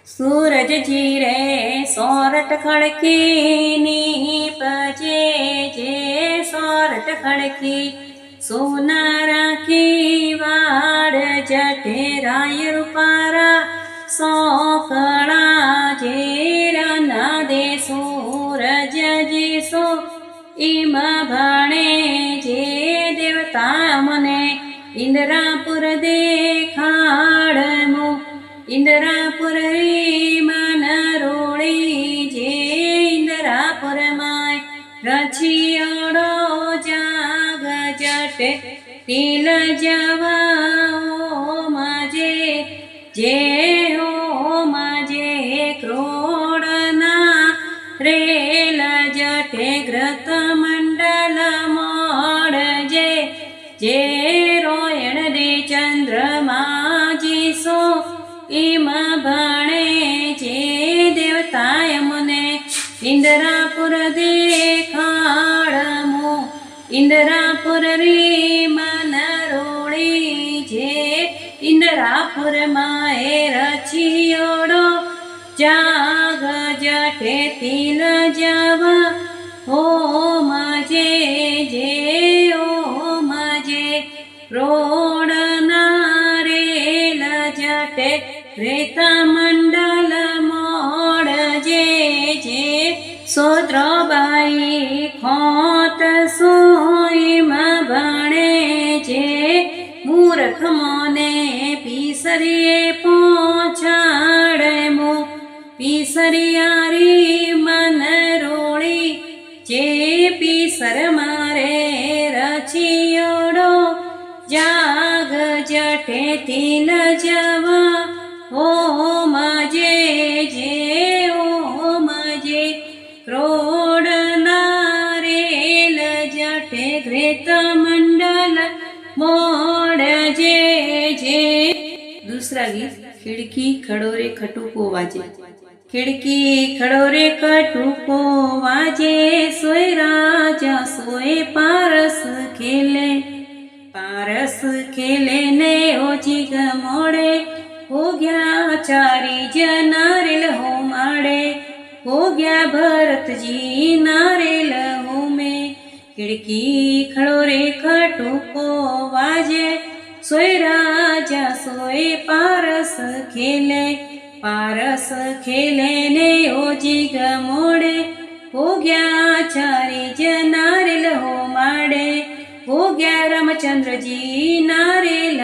सूरज जी रे सोरठ खड़की नीपजे जे सोरठ खड़की सोना राखी वाड़ जटेराय रूपारा सोकड़ा जेरा ना दे सूरज जी सो इम भाणे जे देवता मने इंद्रापुर देखाड़मो इंद्रापुर मन रोड़ी जे इंद्रापुर माय रचियोड़ो जाग जटे तिल जवा ओ माजे जे ओ माजे क्रोड़ना रेल जटे घृत मंडल मोड़ जे रोयण दे चंद्रमा जी सो इम भाणे जे देवताय मुने इंद्रापुर देखाड़मो इंद्रापुर री मन रोड़ी जे इंद्रापुर माए रचियोड़ो जाग जटे तिल जवा ओ मजे जे ओ मजे रोड़ना रेल जटे रेता मंडल मोड़ जे सोद्रबाई खोत सोईम भणे जे मूर्ख मोने पीसरिये पहुँचाड़मो पीसरियारी मन रोड़ी जे पीसर मारे रचियोड़ो जाग जटे तिल जवा ओ मजे जे ओ मजे क्रोड़ना रेल जटे घृत मंडल मोड़ जे दूसरा गीत खिड़की खड़ोरे खटुको वाजे खिड़की खड़ोरे खटुको वाजे सोए राजा सोए पारस खेले ने ओ जिग मोड़े हो गया चारी जनारेल हो माड़े हो गया भरत जी नारेल हो में खिड़की खड़ोरे खटुको वाजे सोए राजा सोए पारस खेले ने ओ जिग मोड़े हो गया चारी जनारेल हो माड़े हो गया रामचंद्र जी नारेल